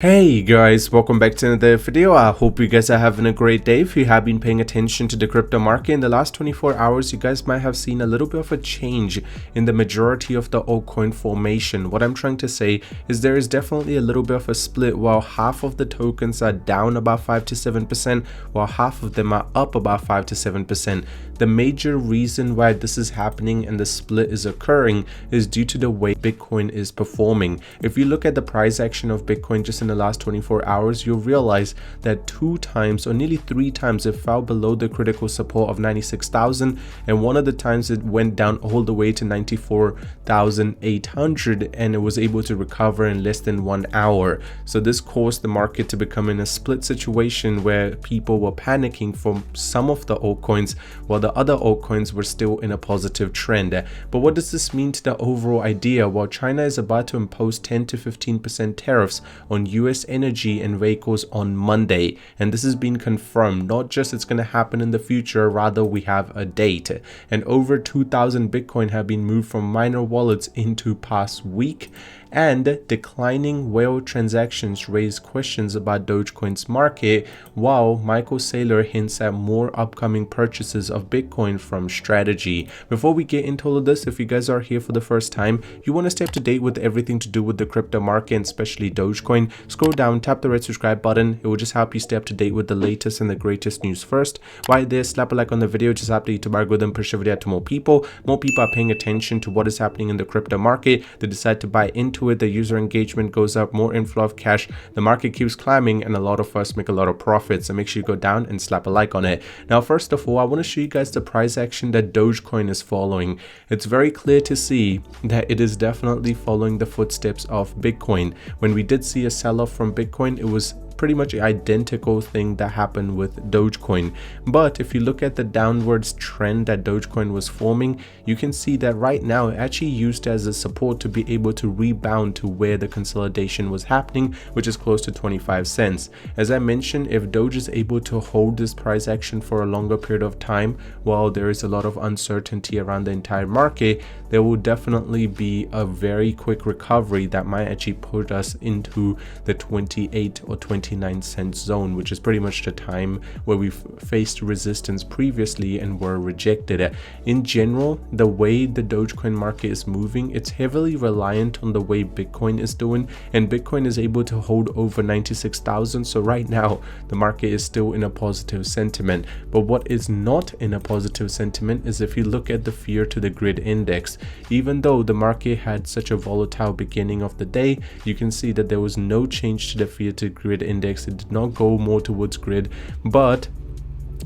Hey guys, welcome back to another video. I hope you guys are having a great day. If you have been paying attention to the crypto market in the last 24 hours, you guys might have seen a little bit of a change in the majority of the altcoin formation. What I'm trying to say is there is definitely a little bit of a split. While half of the tokens are down about 5 to 7%, while half of them are up about 5 to 7%. The major reason why this is happening and the split is occurring is due to the way Bitcoin is performing. If you look at the price action of Bitcoin just in the last 24 hours, you'll realize that 2 times or nearly 3 times it fell below the critical support of 96,000, and one of the times it went down all the way to 94,800 and it was able to recover in less than 1 hour. So this caused the market to become in a split situation where people were panicking for some of the altcoins while the other altcoins were still in a positive trend. But what does this mean to the overall idea? Well, China is about to impose 10 to 15% tariffs on US energy and vehicles on Monday, and this has been confirmed. Not just it's going to happen in the future, rather we have a date. And over 2,000 Bitcoin have been moved from minor wallets into past week, and declining whale transactions raise questions about Dogecoin's market, while Michael Saylor hints at more upcoming purchases of Bitcoin from Strategy. Before we get into all of this, if you guys are here for the first time, you want to stay up to date with everything to do with the crypto market and especially Dogecoin, scroll down, tap the red subscribe button. It will just help you stay up to date with the latest and the greatest news first. While there, slap a like on the video, just help the YouTube algorithm push the video out to more people. More people are paying attention to what is happening in the crypto market. They decide to buy into it, the user engagement goes up, more inflow of cash, the market keeps climbing, and a lot of us make a lot of profits. So make sure you go down and slap a like on it. Now, first of all, I want to show you guys the price action that Dogecoin is following. It's very clear to see that it is definitely following the footsteps of Bitcoin. When we did see a sell-off from Bitcoin, it was pretty much an identical thing that happened with Dogecoin. But if you look at the downwards trend that Dogecoin was forming, you can see that right now it actually used as a support to be able to rebound to where the consolidation was happening, which is close to 25 cents. As I mentioned, if Doge is able to hold this price action for a longer period of time, while there is a lot of uncertainty around the entire market, there will definitely be a very quick recovery that might actually put us into the 28 or 29 cents zone, which is pretty much the time where we've faced resistance previously and were rejected. In general, the way the Dogecoin market is moving, it's heavily reliant on the way Bitcoin is doing, and Bitcoin is able to hold over 96,000. So right now the market is still in a positive sentiment. But what is not in a positive sentiment is if you look at the fear to the grid index. Even though the market had such a volatile beginning of the day, you can see that there was no change to the fear to grid index. It did not go more towards grid, but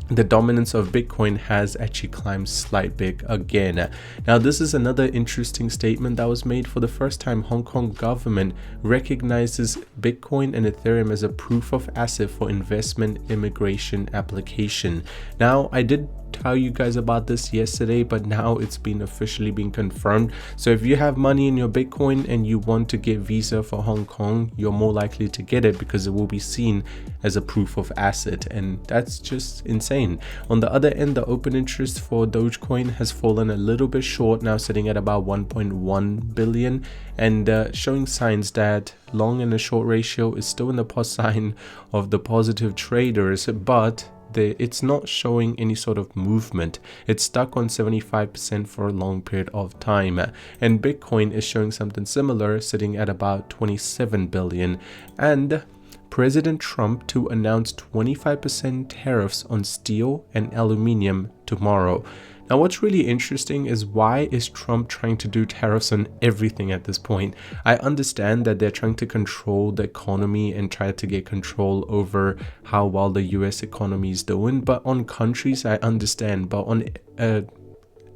the dominance of Bitcoin has actually climbed slight bit again. Now, this is another interesting statement that was made. For the first time, Hong Kong government recognizes Bitcoin and Ethereum as a proof of asset for investment immigration application. Now, I did tell you guys about this yesterday, but now it's been officially been confirmed. So if you have money in your Bitcoin and you want to get visa for Hong Kong, you're more likely to get it because it will be seen as a proof of asset, and that's just insane. On the other end, the open interest for Dogecoin has fallen a little bit short, now sitting at about 1.1 billion, and showing signs that long and a short ratio is still in the plus sign of the positive traders, but it's not showing any sort of movement. It's stuck on 75% for a long period of time, and Bitcoin is showing something similar, sitting at about 27 billion. And President Trump to announce 25% tariffs on steel and aluminium tomorrow. Now, what's really interesting is, why is Trump trying to do tariffs on everything at this point? I understand that they're trying to control the economy and try to get control over how well the US economy is doing, but on countries I understand, but on a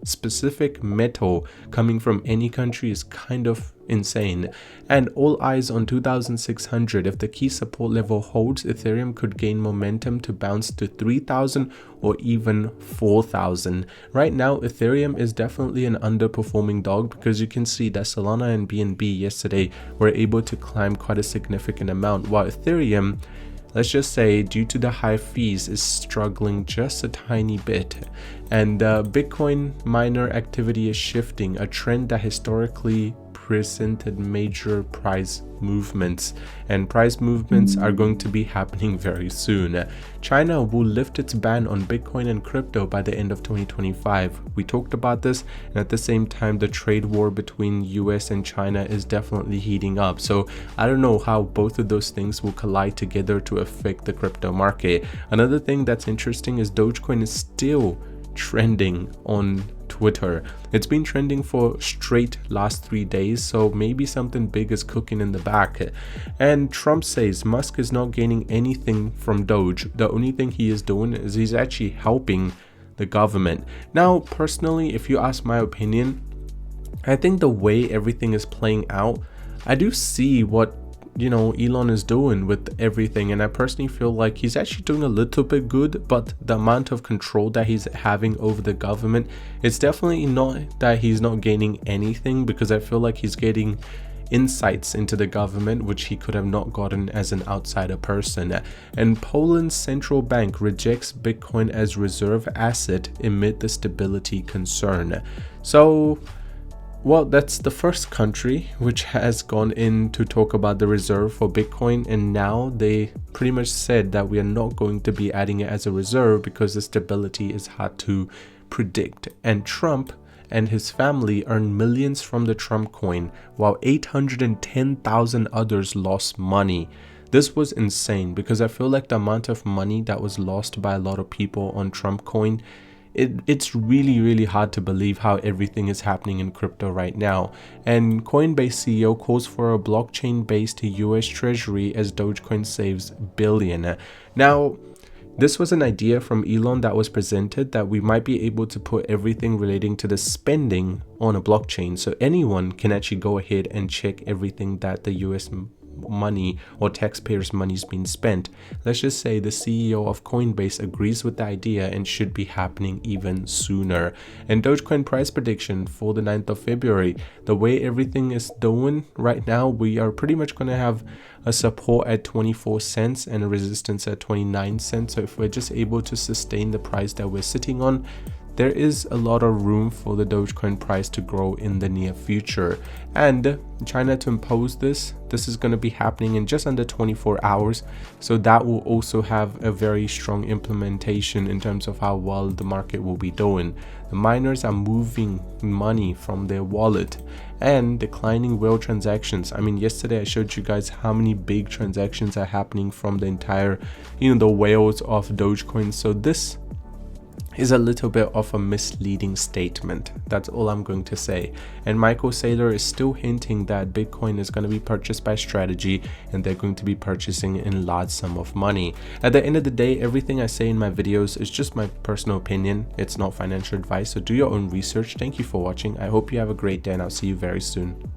specific metal coming from any country is kind of insane. And all eyes on 2600. If the key support level holds, Ethereum could gain momentum to bounce to 3000 or even 4000. Right now, Ethereum is definitely an underperforming dog, because you can see that Solana and BNB yesterday were able to climb quite a significant amount, while Ethereum, let's just say, due to the high fees, is struggling just a tiny bit. And Bitcoin miner activity is shifting, a trend that historically presented major price movements, and price movements are going to be happening very soon. China will lift its ban on Bitcoin and crypto by the end of 2025. We talked about this, and at the same time the trade war between US and China is definitely heating up. So I don't know how both of those things will collide together to affect the crypto market. Another thing that's interesting is Dogecoin is still trending on Twitter. It's been trending for straight last 3 days, so maybe something big is cooking in the back. And Trump says Musk is not gaining anything from Doge. The only thing he is doing is he's actually helping the government. Now, personally, if you ask my opinion, I think the way everything is playing out, I do see what Elon is doing with everything, and I personally feel like he's actually doing a little bit good, but the amount of control that he's having over the government, it's definitely not that he's not gaining anything, because I feel like he's getting insights into the government which he could have not gotten as an outsider person. And Poland's central bank rejects Bitcoin as reserve asset amid the stability concern. So well, that's the first country which has gone in to talk about the reserve for Bitcoin, and now they pretty much said that we are not going to be adding it as a reserve because the stability is hard to predict. And Trump and his family earned millions from the Trump coin, while 810,000 others lost money. This was insane, because I feel like the amount of money that was lost by a lot of people on Trump coin, it's really hard to believe how everything is happening in crypto right now. And Coinbase CEO calls for a blockchain-based US treasury as Dogecoin saves billion. Now, this was an idea from Elon that was presented, that we might be able to put everything relating to the spending on a blockchain, so anyone can actually go ahead and check everything that the US money or taxpayers' money is being spent. Let's just say the CEO of Coinbase agrees with the idea and should be happening even sooner. And Dogecoin price prediction for the 9th of February, the way everything is doing right now, we are pretty much going to have a support at 24 cents and a resistance at 29 cents. So if we're just able to sustain the price that we're sitting on, there is a lot of room for the Dogecoin price to grow in the near future. And China to impose this is going to be happening in just under 24 hours. So that will also have a very strong implementation in terms of how well the market will be doing. The miners are moving money from their wallet, and declining whale transactions. I mean, yesterday I showed you guys how many big transactions are happening from the entire, the whales of Dogecoin. So this is a little bit of a misleading statement. That's all I'm going to say. And Michael Saylor is still hinting that Bitcoin is going to be purchased by strategy, and they're going to be purchasing in large sum of money. At the end of the day, everything I say in my videos is just my personal opinion. It's not financial advice, so do your own research. Thank you for watching. I hope you have a great day, and I'll see you very soon.